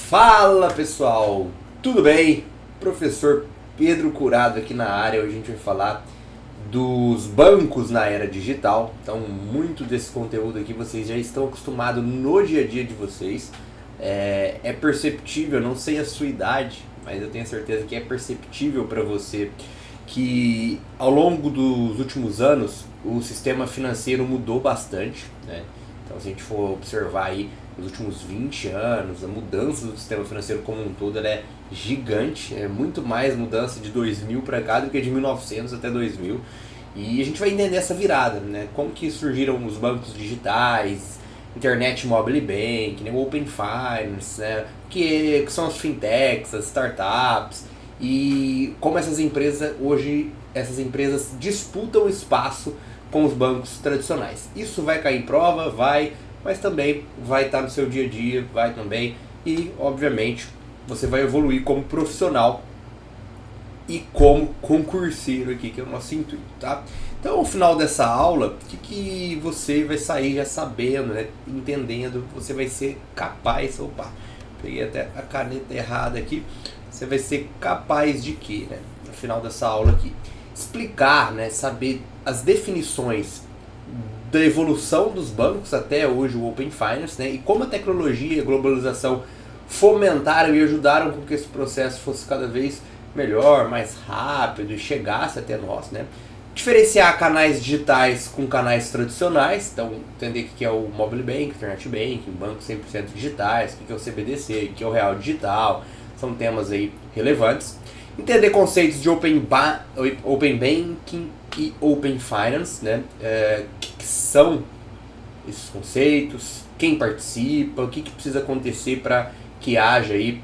Fala pessoal, tudo bem? Professor Pedro Curado aqui na área. Hoje a gente vai falar dos bancos na era digital. Então, muito desse conteúdo aqui vocês já estão acostumados no dia a dia de vocês. É perceptível, não sei a sua idade, mas eu tenho certeza que é perceptível para você que ao longo dos últimos anos o sistema financeiro mudou bastante, né? Então, se a gente for observar aí nos últimos 20 anos, a mudança do sistema financeiro como um todo ela é gigante, é muito mais mudança de 2000 para cá do que de 1900 até 2000. E a gente vai entender essa virada, né? Como que surgiram os bancos digitais, internet mobile banking, né? O Open Finance, né? Que são as fintechs, as startups, e como essas empresas hoje, essas empresas disputam espaço com os bancos tradicionais. Isso vai cair em prova, vai, mas também vai estar no seu dia a dia, vai também, e obviamente você vai evoluir como profissional e como concurseiro aqui, que é o nosso intuito, tá? Então, ao final dessa aula, o que você vai sair já sabendo, né? Entendendo, você vai ser capaz, opa, peguei até a caneta errada aqui, você vai ser capaz de quê, né? No final dessa aula aqui, explicar, né? Saber as definições da evolução dos bancos até hoje, o Open Finance, né? E como a tecnologia e a globalização fomentaram e ajudaram com que esse processo fosse cada vez melhor, mais rápido e chegasse até nós, né? Diferenciar canais digitais com canais tradicionais, então entender o que é o mobile banking, internet banking, bancos 100% digitais, o que é o CBDC, o que é o real digital, são temas aí relevantes. Entender conceitos de Open Banking e Open Finance, né? Que são esses conceitos, quem participa, o que precisa acontecer para que haja aí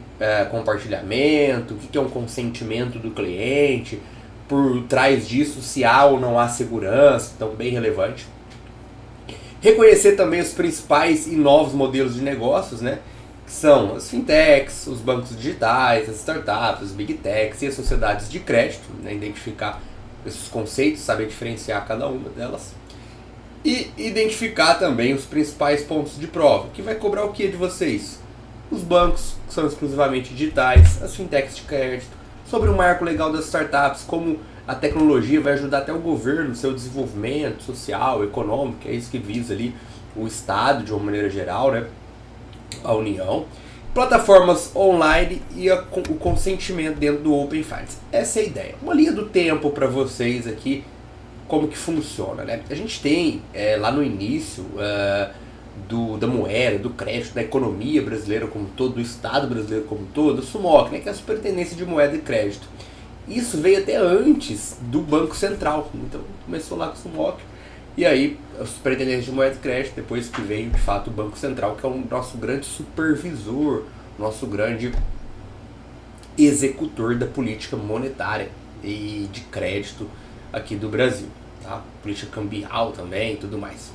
compartilhamento, o que é um consentimento do cliente, por trás disso se há ou não há segurança, então bem relevante. Reconhecer também os principais e novos modelos de negócios, né? Que são as fintechs, os bancos digitais, as startups, as big techs e as sociedades de crédito, né? Identificar esses conceitos, saber diferenciar cada uma delas. E identificar também os principais pontos de prova, que vai cobrar o que de vocês? Os bancos, que são exclusivamente digitais, as fintechs de crédito, sobre o marco legal das startups, como a tecnologia vai ajudar até o governo no seu desenvolvimento social, econômico, é isso que visa ali o Estado de uma maneira geral, né? A União, plataformas online e o consentimento dentro do Open Finance. Essa é a ideia. Uma linha do tempo para vocês aqui, como que funciona, né? A gente tem lá no início da moeda, do crédito, da economia brasileira como um todo, do Estado brasileiro como um todo, o SUMOC, né, que é a Superintendência de Moeda e Crédito. Isso veio até antes do Banco Central, então começou lá com o SUMOC, e aí a Superintendência de Moeda e Crédito, depois que veio de fato o Banco Central, que é o nosso grande supervisor, nosso grande executor da política monetária e de crédito aqui do Brasil, tá? Política cambial também e tudo mais.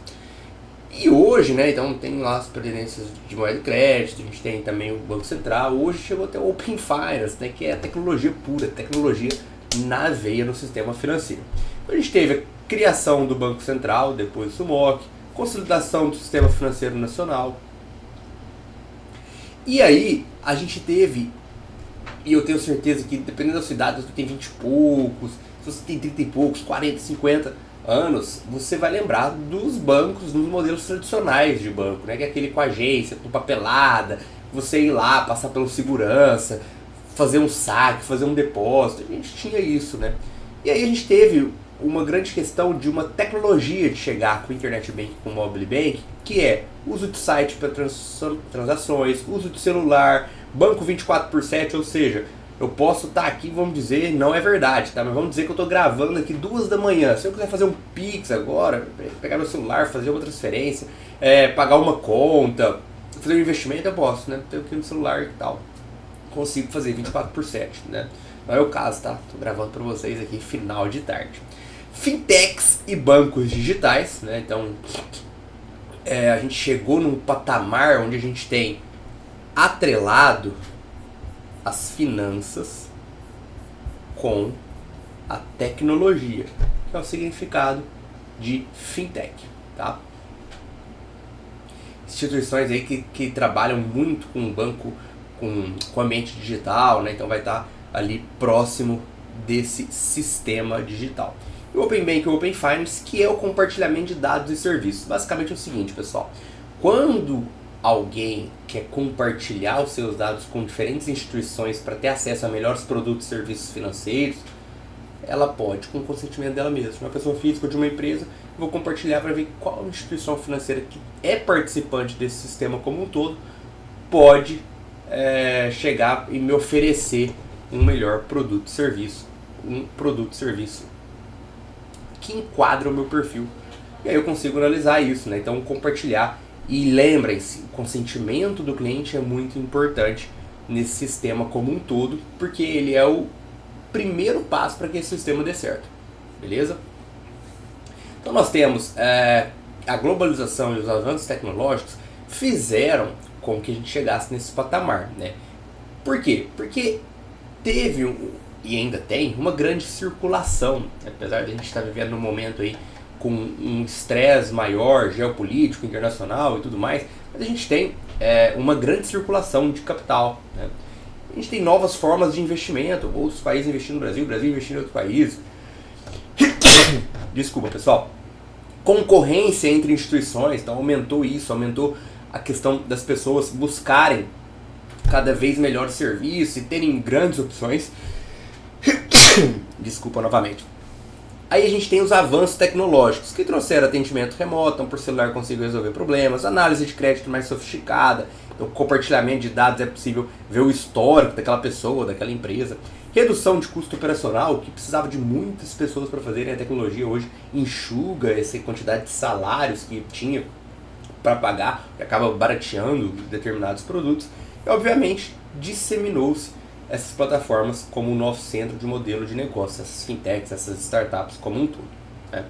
E hoje, né, então tem lá as superintendências de moeda e crédito, a gente tem também o Banco Central, hoje chegou até o Open Finance, né, que é a tecnologia pura, tecnologia na veia no sistema financeiro. Então a gente teve a criação do Banco Central, depois do SUMOC, consolidação do sistema financeiro nacional. E aí a gente teve, e eu tenho certeza que dependendo da sua idade, se você tem 20 e poucos, se você tem 30 e poucos, 40, 50 anos, você vai lembrar dos bancos, dos modelos tradicionais de banco, né? Que é aquele com agência, com papelada, você ir lá, passar pelo segurança, fazer um saque, fazer um depósito, a gente tinha isso, né? E aí a gente teve uma grande questão de uma tecnologia de chegar com o internet banking, com o mobile banking, que é uso de site para transações, uso de celular, banco 24/7, ou seja, eu posso estar aqui, vamos dizer, não é verdade, tá? Mas vamos dizer que eu estou gravando aqui 2 da manhã. Se eu quiser fazer um Pix agora, pegar meu celular, fazer uma transferência, pagar uma conta, fazer um investimento, eu posso, né? Tenho aqui no celular e tal. Consigo fazer 24/7, né? Não é o caso, tá? Estou gravando para vocês aqui final de tarde. Fintechs e bancos digitais, né? Então, a gente chegou num patamar onde a gente tem atrelado as finanças com a tecnologia, que é o significado de fintech, tá? Instituições aí que trabalham muito com o banco com ambiente digital, né? Então vai estar ali próximo desse sistema digital. E o Open Banking e o Open Finance, que é o compartilhamento de dados e serviços. Basicamente é o seguinte, pessoal. Quando alguém quer compartilhar os seus dados com diferentes instituições para ter acesso a melhores produtos e serviços financeiros, ela pode, com o consentimento dela mesma. Uma pessoa física de uma empresa, vou compartilhar para ver qual instituição financeira que é participante desse sistema como um todo pode chegar e me oferecer um melhor produto e serviço. Um produto e serviço que enquadra o meu perfil. E aí eu consigo analisar isso, né? Então compartilhar. E lembrem-se, o consentimento do cliente é muito importante nesse sistema como um todo, porque ele é o primeiro passo para que esse sistema dê certo. Beleza? Então nós temos a globalização e os avanços tecnológicos fizeram com que a gente chegasse nesse patamar, né? Por quê? Porque teve e ainda tem uma grande circulação, apesar de a gente estar vivendo num momento aí com um estresse maior, geopolítico, internacional e tudo mais, mas a gente tem uma grande circulação de capital, né? A gente tem novas formas de investimento, outros países investindo no Brasil, o Brasil investindo em outros países. Desculpa, pessoal. Concorrência entre instituições, então aumentou isso, aumentou a questão das pessoas buscarem cada vez melhores serviços e terem grandes opções. Desculpa novamente. Aí a gente tem os avanços tecnológicos que trouxeram atendimento remoto, então por celular consigo resolver problemas, análise de crédito mais sofisticada, então compartilhamento de dados é possível ver o histórico daquela pessoa, daquela empresa, redução de custo operacional, que precisava de muitas pessoas para fazerem, a tecnologia hoje enxuga essa quantidade de salários que tinha para pagar, que acaba barateando determinados produtos, e obviamente disseminou-se essas plataformas como o nosso centro de modelo de negócio, essas fintechs, essas startups como um todo, né?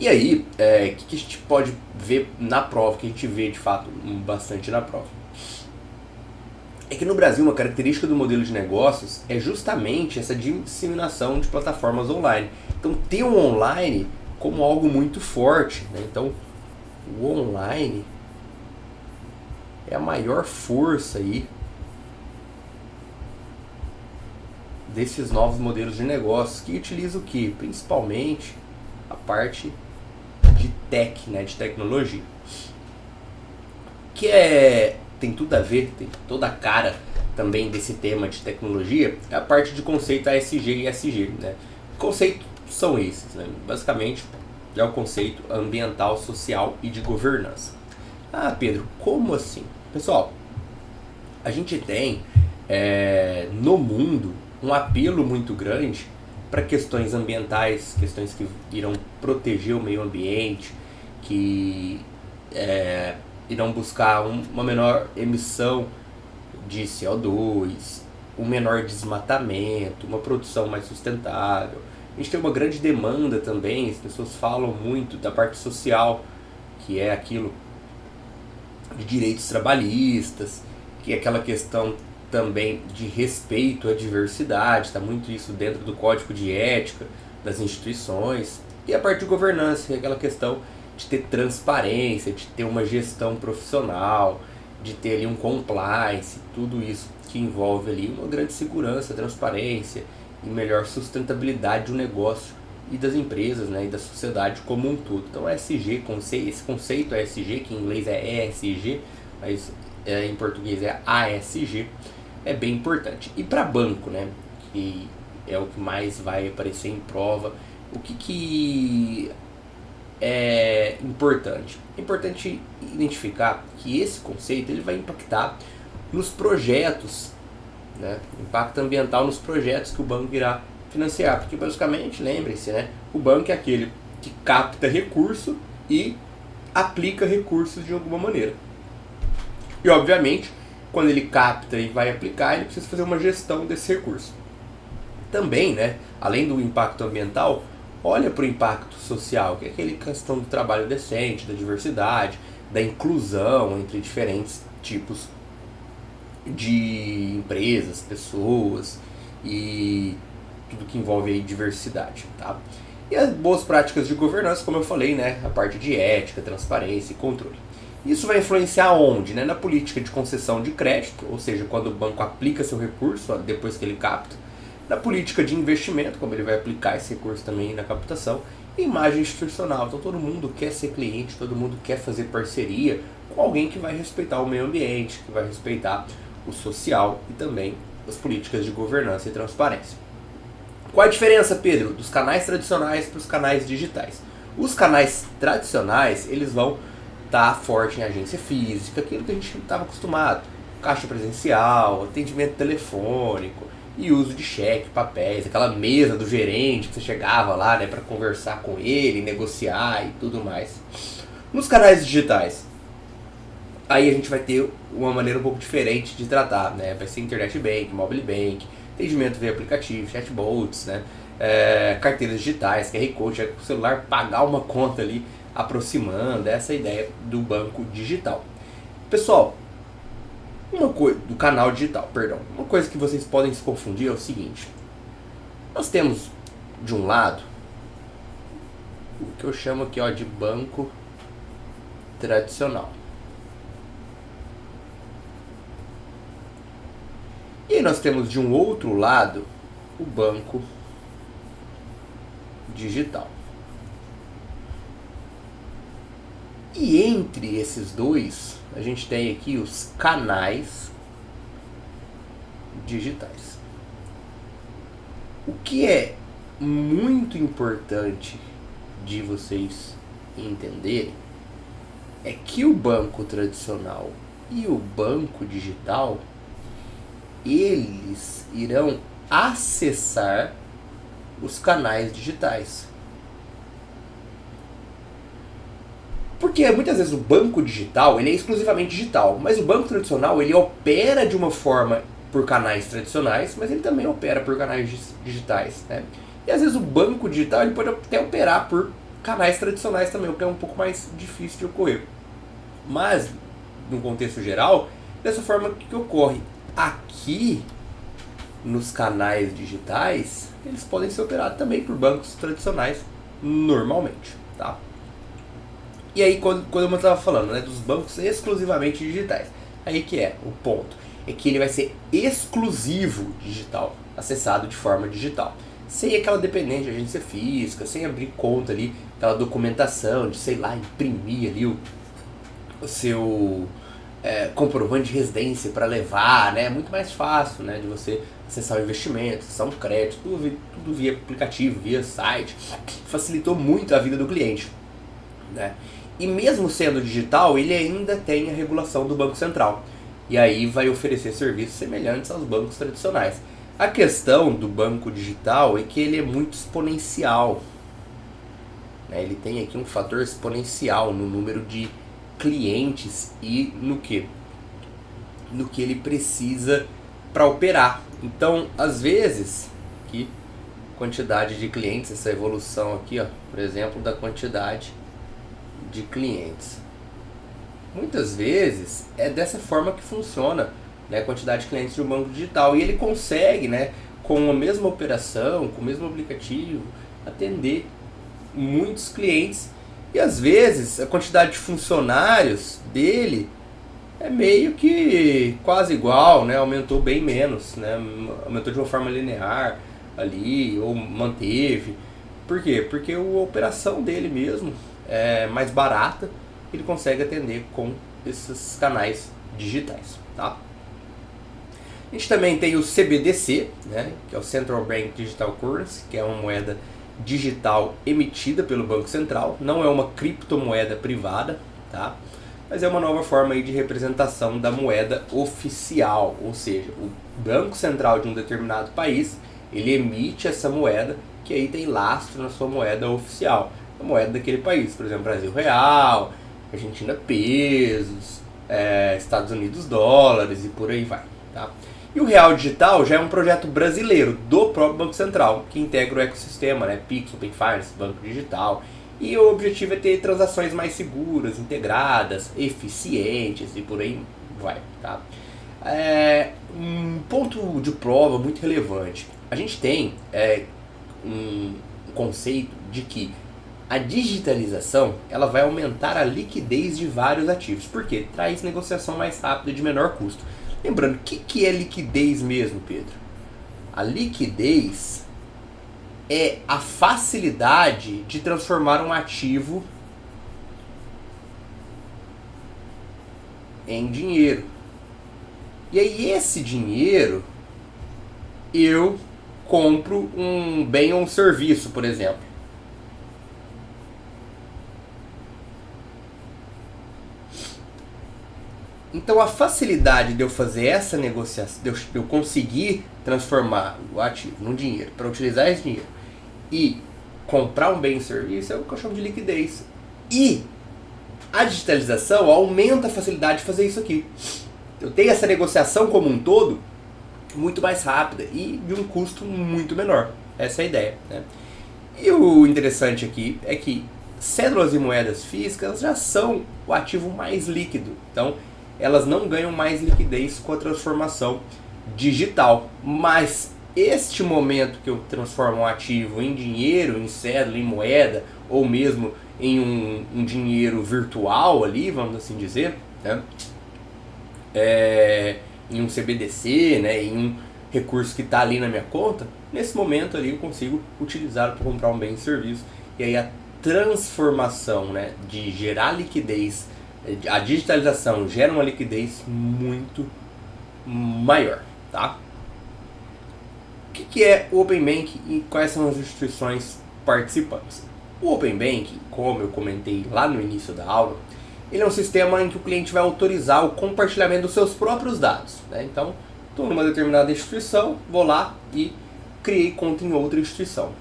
E aí, o que a gente pode ver na prova, que a gente vê de fato bastante na prova? É que no Brasil uma característica do modelo de negócios é justamente essa disseminação de plataformas online. Então ter um online como algo muito forte, né? Então o online é a maior força aí desses novos modelos de negócios, que utilizam o que? Principalmente a parte de tech, né, de tecnologia. Que tem tudo a ver, tem toda a cara também desse tema de tecnologia, é a parte de conceito ASG e ESG, né? Conceitos são esses, né? Basicamente é o conceito ambiental, social e de governança. Ah, Pedro, como assim? Pessoal, a gente tem no mundo um apelo muito grande para questões ambientais, questões que irão proteger o meio ambiente, que irão buscar uma menor emissão de CO2, um menor desmatamento, uma produção mais sustentável. A gente tem uma grande demanda também, as pessoas falam muito da parte social, que é aquilo de direitos trabalhistas, que é aquela questão também de respeito à diversidade, está muito isso dentro do código de ética das instituições, e a parte de governança, que é aquela questão de ter transparência, de ter uma gestão profissional, de ter ali um compliance, tudo isso que envolve ali uma grande segurança, transparência e melhor sustentabilidade do negócio e das empresas, né, e da sociedade como um todo. Então ESG, esse conceito ESG, que em inglês é ESG, mas em português é ASG, é bem importante. E para banco, né, que é o que mais vai aparecer em prova, o que é importante? É importante identificar que esse conceito ele vai impactar nos projetos, né, impacto ambiental nos projetos que o banco irá financiar, porque basicamente, lembrem-se, né, o banco é aquele que capta recurso e aplica recursos de alguma maneira. E obviamente, quando ele capta e vai aplicar, ele precisa fazer uma gestão desse recurso. Também, né, além do impacto ambiental, olha para o impacto social, que é aquela questão do trabalho decente, da diversidade, da inclusão entre diferentes tipos de empresas, pessoas e tudo que envolve aí diversidade, tá? E as boas práticas de governança, como eu falei, né, a parte de ética, transparência e controle. Isso vai influenciar onde? Né? Na política de concessão de crédito, ou seja, quando o banco aplica seu recurso depois que ele capta. Na política de investimento, como ele vai aplicar esse recurso também na captação. E imagem institucional, então todo mundo quer ser cliente, todo mundo quer fazer parceria com alguém que vai respeitar o meio ambiente, que vai respeitar o social e também as políticas de governança e transparência. Qual a diferença, Pedro, dos canais tradicionais para os canais digitais? Os canais tradicionais, eles vão estar forte em agência física, aquilo que a gente estava acostumado. Caixa presencial, atendimento telefônico e uso de cheque, papéis, aquela mesa do gerente que você chegava lá, né, para conversar com ele, negociar e tudo mais. Nos canais digitais, aí a gente vai ter uma maneira um pouco diferente de tratar, né? Vai ser internet bank, mobile bank, atendimento via aplicativo, chatbots, né? Carteiras digitais, QR Code, o celular pagar uma conta ali, aproximando, essa é a ideia do banco digital. Pessoal, do canal digital, perdão. Uma coisa que vocês podem se confundir é o seguinte: nós temos de um lado o que eu chamo aqui de banco tradicional. E aí nós temos de um outro lado o banco digital. E entre esses dois, a gente tem aqui os canais digitais. O que é muito importante de vocês entenderem é que o banco tradicional e o banco digital, eles irão acessar os canais digitais. Porque muitas vezes o banco digital, ele é exclusivamente digital, mas o banco tradicional, ele opera de uma forma por canais tradicionais, mas ele também opera por canais digitais, né? E às vezes o banco digital, ele pode até operar por canais tradicionais também, o que é um pouco mais difícil de ocorrer. Mas, no contexto geral, dessa forma que ocorre. Aqui, nos canais digitais, eles podem ser operados também por bancos tradicionais normalmente, tá? E aí, quando eu estava falando, né, dos bancos exclusivamente digitais, aí que é o ponto, é que ele vai ser exclusivo digital, acessado de forma digital, sem aquela dependência de agência física, sem abrir conta ali, aquela documentação de, sei lá, imprimir ali o seu comprovante de residência para levar, né? É muito mais fácil, né, de você acessar o investimento, acessar um crédito, tudo via aplicativo, via site, facilitou muito a vida do cliente, né? E mesmo sendo digital, ele ainda tem a regulação do Banco Central. E aí vai oferecer serviços semelhantes aos bancos tradicionais. A questão do banco digital é que ele é muito exponencial, né? Ele tem aqui um fator exponencial no número de clientes e no que ele precisa para operar. Então, às vezes, aqui, quantidade de clientes, essa evolução aqui, por exemplo, da quantidade de clientes. Muitas vezes é dessa forma que funciona, né, a quantidade de clientes de um banco digital. E ele consegue, né, com a mesma operação, com o mesmo aplicativo, atender muitos clientes. E às vezes a quantidade de funcionários dele é meio que quase igual, né, aumentou bem menos, né, aumentou de uma forma linear ali, ou manteve. Por quê? Porque a operação dele mesmo é mais barata, ele consegue atender com esses canais digitais, tá? A gente também tem o CBDC, né, que é o Central Bank Digital Currency, que é uma moeda digital emitida pelo Banco Central, não é uma criptomoeda privada, tá? Mas é uma nova forma aí de representação da moeda oficial, ou seja, o Banco Central de um determinado país, ele emite essa moeda que aí tem lastro na sua moeda oficial, a moeda daquele país, por exemplo, Brasil Real, Argentina Pesos, Estados Unidos Dólares e por aí vai, tá? E o Real Digital já é um projeto brasileiro do próprio Banco Central, que integra o ecossistema, né? Pix, Open Finance, Banco Digital. E o objetivo é ter transações mais seguras, integradas, eficientes e por aí vai, tá? Um ponto de prova muito relevante. A gente tem um conceito de que A digitalização ela vai aumentar a liquidez de vários ativos. Por quê? Traz negociação mais rápida e de menor custo. Lembrando, o que é liquidez mesmo, Pedro? A liquidez é a facilidade de transformar um ativo em dinheiro. E aí esse dinheiro eu compro um bem ou um serviço, por exemplo. Então a facilidade de eu fazer essa negociação, de eu conseguir transformar o ativo num dinheiro, para utilizar esse dinheiro e comprar um bem e serviço, é o que eu chamo de liquidez. E a digitalização aumenta a facilidade de fazer isso aqui. Eu tenho essa negociação como um todo muito mais rápida e de um custo muito menor. Essa é a ideia, né? E o interessante aqui é que cédulas e moedas físicas já são o ativo mais líquido. Então, elas não ganham mais liquidez com a transformação digital. Mas este momento que eu transformo um ativo em dinheiro, em cédula, em moeda, ou mesmo em um dinheiro virtual ali, vamos assim dizer, né? Em um CBDC, né? Em um recurso que está ali na minha conta, nesse momento ali eu consigo utilizá-lo para comprar um bem e serviço. E aí a transformação, né, de gerar liquidez, a digitalização gera uma liquidez muito maior, tá? O que é o Open Banking e quais são as instituições participantes? O Open Banking, como eu comentei lá no início da aula, ele é um sistema em que o cliente vai autorizar o compartilhamento dos seus próprios dados, né? Então, estou numa determinada instituição, vou lá e criei conta em outra instituição.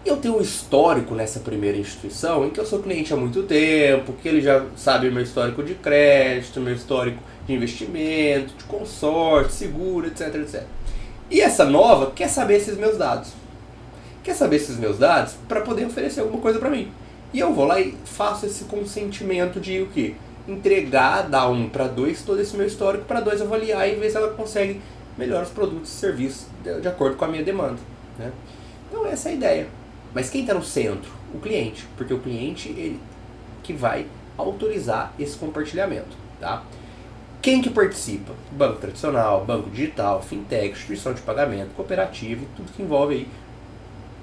Eu tenho um histórico nessa primeira instituição em que eu sou cliente há muito tempo, que ele já sabe meu histórico de crédito, meu histórico de investimento, de consórcio, seguro, etc, etc. E essa nova quer saber esses meus dados. Quer saber esses meus dados para poder oferecer alguma coisa para mim. E eu vou lá e faço esse consentimento de o quê? Entregar da 1 para 2 todo esse meu histórico para 2 avaliar e ver se ela consegue melhores produtos e serviços de acordo com a minha demanda, né? Então essa é a ideia. Mas quem está no centro? O cliente, porque o cliente ele que vai autorizar esse compartilhamento, tá? Quem que participa? Banco tradicional, banco digital, fintech, instituição de pagamento, cooperativa e tudo que envolve aí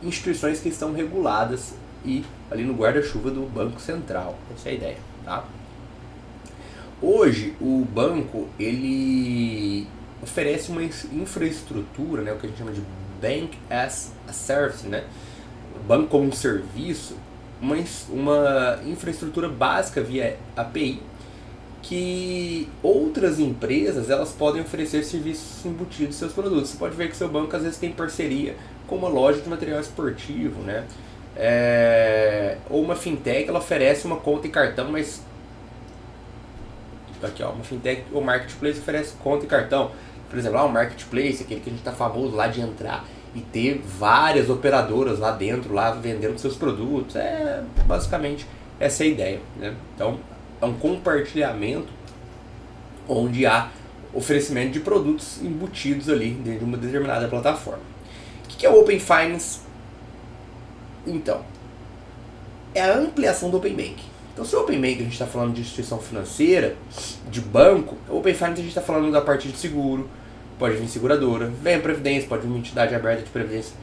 instituições que estão reguladas e ali no guarda-chuva do Banco Central. Essa é a ideia, tá? Hoje o banco ele oferece uma infraestrutura, né, o que a gente chama de Bank as a Service, né? Banco como um serviço, uma infraestrutura básica via API que outras empresas elas podem oferecer serviços embutidos em seus produtos. Você pode ver que seu banco às vezes tem parceria com uma loja de material esportivo, né? Ou uma fintech, ela oferece uma conta e cartão, mas aqui ó, uma fintech ou marketplace oferece conta e cartão. Por exemplo, o marketplace, aquele que a gente está famoso lá de entrar e ter várias operadoras lá dentro, lá vendendo seus produtos. Basicamente essa é a ideia, né? Então é um compartilhamento onde há oferecimento de produtos embutidos ali dentro de uma determinada plataforma. O que é o Open Finance? Então, é a ampliação do Open Banking. Então, se o Open Banking a gente está falando de instituição financeira, de banco, o Open Finance a gente está falando da parte de seguro, pode vir seguradora, vem a previdência, pode vir uma entidade aberta de previdência,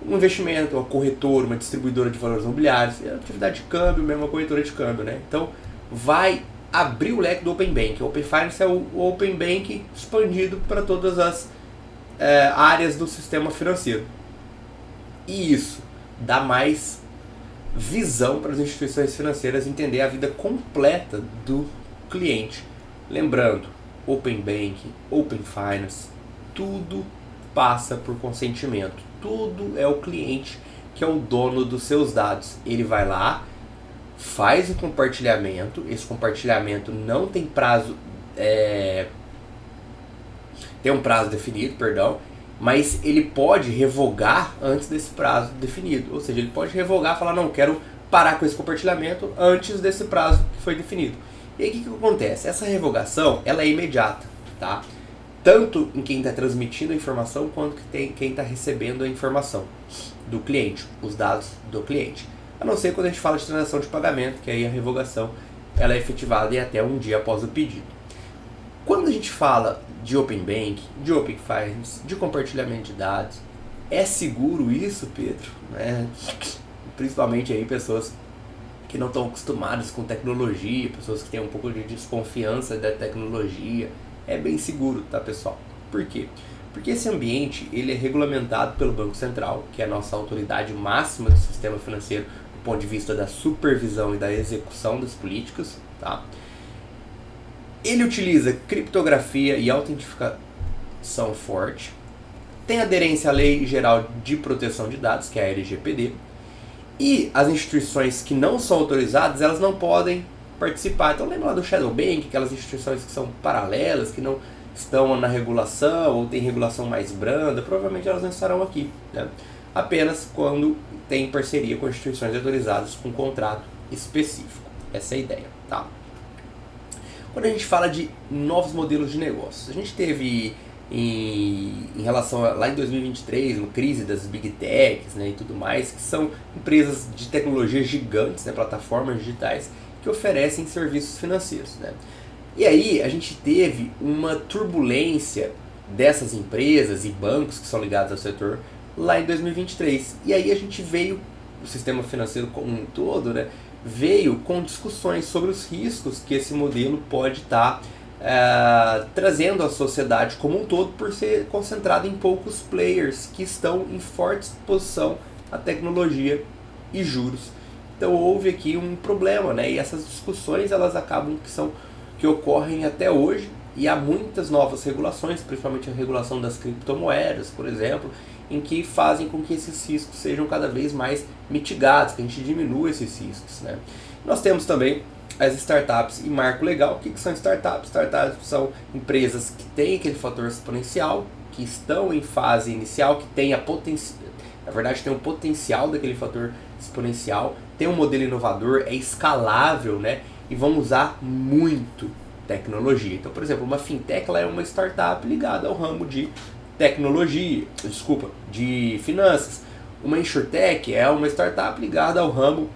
um investimento, uma corretora, uma distribuidora de valores imobiliários, atividade de câmbio, mesmo uma corretora de câmbio, né? Então, vai abrir o leque do Open Banking. O Open Finance é o Open Banking expandido para todas as áreas do sistema financeiro. E isso dá mais visão para as instituições financeiras entender a vida completa do cliente. Lembrando, Open Banking, Open Finance, tudo passa por consentimento. Tudo é o cliente que é o dono dos seus dados. Ele vai lá, faz o compartilhamento. Esse compartilhamento não tem prazo, tem um prazo definido, perdão, mas ele pode revogar antes desse prazo definido. Ou seja, ele pode revogar e falar, não, quero parar com esse compartilhamento antes desse prazo que foi definido. E aí o que acontece? Essa revogação ela é imediata, tá? Tanto em quem está transmitindo a informação quanto quem está recebendo a informação do cliente, os dados do cliente. a não ser quando a gente fala de transação de pagamento, que aí a revogação ela é efetivada em até um dia após o pedido. Quando a gente fala de Open Bank, de Open Finance, de compartilhamento de dados, é seguro isso, Pedro? Principalmente aí pessoas que não estão acostumadas com tecnologia, pessoas que têm um pouco de desconfiança da tecnologia. É bem seguro, tá, pessoal? Por quê? Porque esse ambiente ele é regulamentado pelo Banco Central, que é a nossa autoridade máxima do sistema financeiro do ponto de vista da supervisão e da execução das políticas, tá? Ele utiliza criptografia e autentificação forte, tem aderência à Lei Geral de Proteção de Dados, que é a LGPD, e as instituições que não são autorizadas, elas não podem participar. Então lembra lá do Shadow Bank, aquelas instituições que são paralelas, que não estão na regulação ou tem regulação mais branda, provavelmente elas não estarão aqui, né? Apenas quando tem parceria com instituições autorizadas com contrato específico. Essa é a ideia, tá? Quando a gente fala de novos modelos de negócios, a gente teve em relação lá em 2023, uma crise das Big Techs, né, e tudo mais, que são empresas de tecnologia gigantes, né, plataformas digitais, que oferecem serviços financeiros, né? E aí a gente teve uma turbulência dessas empresas e bancos que são ligados ao setor lá em 2023. E aí a gente veio, o sistema financeiro como um todo, né, veio com discussões sobre os riscos que esse modelo pode estar trazendo à sociedade como um todo, por ser concentrado em poucos players que estão em forte exposição à tecnologia e juros. Então houve aqui um problema, né? E essas discussões elas acabam que ocorrem até hoje, e há muitas novas regulações, principalmente a regulação das criptomoedas, por exemplo, em que fazem com que esses riscos sejam cada vez mais mitigados, que a gente diminua esses riscos, né? Nós temos também as startups e marco legal. O que são startups? Startups são empresas que têm aquele fator exponencial, que estão em fase inicial, que tem na verdade tem um potencial daquele fator exponencial, tem um modelo inovador, é escalável, né? E vão usar muito tecnologia. Então, por exemplo, uma fintech ela é uma startup ligada ao ramo de de finanças. Uma insurtech é uma startup ligada ao ramo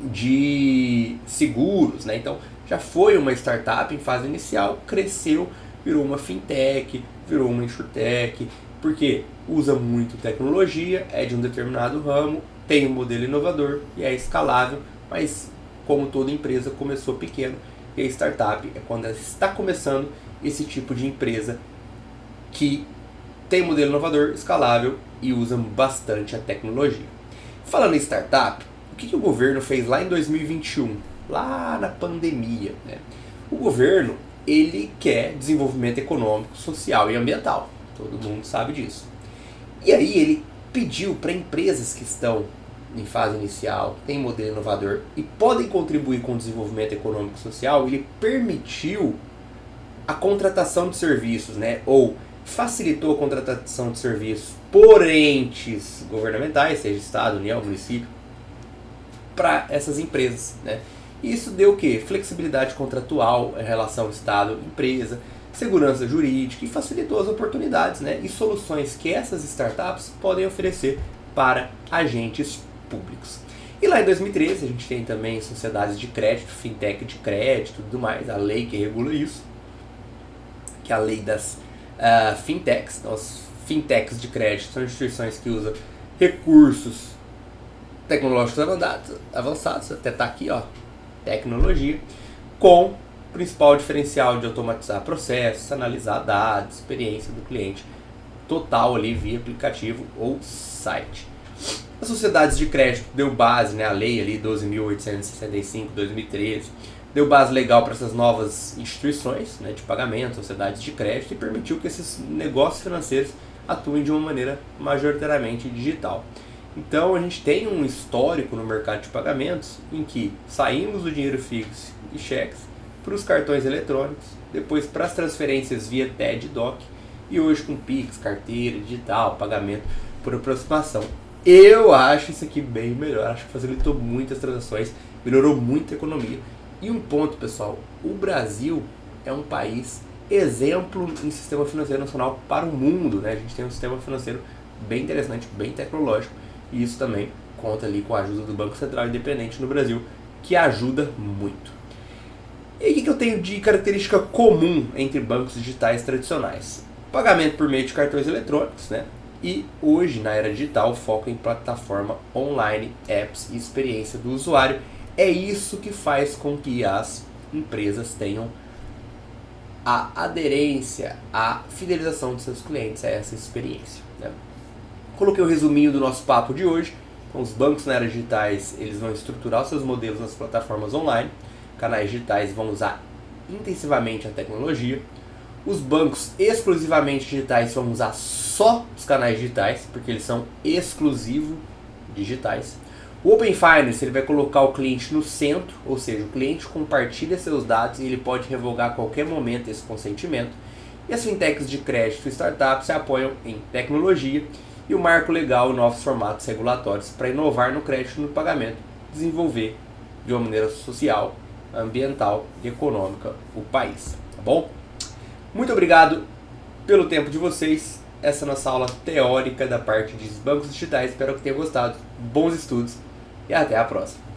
de seguros, né? Então já foi uma startup em fase inicial, cresceu, virou uma fintech, virou uma insurtech, porque usa muito tecnologia, é de um determinado ramo, tem um modelo inovador e é escalável, mas como toda empresa começou pequeno, e a startup é quando ela está começando esse tipo de empresa que tem um modelo inovador, escalável e usa bastante a tecnologia. Falando em startup, o que o governo fez lá em 2021, lá na pandemia, né? O governo, ele quer desenvolvimento econômico, social e ambiental. Todo mundo sabe disso. E aí ele pediu para empresas que estão em fase inicial, têm modelo inovador e podem contribuir com o desenvolvimento econômico e social, ele permitiu a contratação de serviços, né? Ou facilitou a contratação de serviços por entes governamentais, seja Estado, União, município, para essas empresas, né? E isso deu o quê? Flexibilidade contratual em relação ao Estado, empresa, segurança jurídica e facilitou as oportunidades, né? E soluções que essas startups podem oferecer para agentes públicos. E lá em 2013 a gente tem também sociedades de crédito, fintech de crédito e tudo mais, a lei que regula isso, que é a lei das fintechs. Então, as fintechs de crédito são instituições que usam recursos tecnológicos avançados, até tá aqui, ó, tecnologia, com o principal diferencial de automatizar processos, analisar dados, experiência do cliente total ali via aplicativo ou site. As sociedades de crédito deu base, né, a lei ali 12.865, 2013, deu base legal para essas novas instituições, né, de pagamento, sociedades de crédito, e permitiu que esses negócios financeiros atuem de uma maneira majoritariamente digital. Então a gente tem um histórico no mercado de pagamentos em que saímos do dinheiro fixo e cheques para os cartões eletrônicos, depois para as transferências via TED e DOC, e hoje com Pix, carteira digital, pagamento por aproximação. Eu acho isso aqui bem melhor, acho que facilitou muitas transações, melhorou muito a economia. E um ponto, pessoal, o Brasil é um país exemplo em sistema financeiro nacional para o mundo, né? A gente tem um sistema financeiro bem interessante, bem tecnológico, e isso também conta ali com a ajuda do Banco Central Independente no Brasil, que ajuda muito. E o que eu tenho de característica comum entre bancos digitais tradicionais? Pagamento por meio de cartões eletrônicos, né? E hoje, na era digital, o foco em plataforma online, apps e experiência do usuário. É isso que faz com que as empresas tenham a aderência, a fidelização de seus clientes a essa experiência, né? Coloquei o resuminho do nosso papo de hoje. Então, os bancos na era digitais, eles vão estruturar os seus modelos nas plataformas online. Canais digitais vão usar intensivamente a tecnologia. Os bancos exclusivamente digitais vão usar só os canais digitais, porque eles são exclusivos digitais. O Open Finance ele vai colocar o cliente no centro, ou seja, o cliente compartilha seus dados e ele pode revogar a qualquer momento esse consentimento. E as fintechs de crédito e startups se apoiam em tecnologia e o marco legal e novos formatos regulatórios para inovar no crédito e no pagamento, desenvolver de uma maneira social, ambiental e econômica o país, tá bom? Muito obrigado pelo tempo de vocês. Essa é a nossa aula teórica da parte de bancos digitais. Espero que tenham gostado. Bons estudos e até a próxima.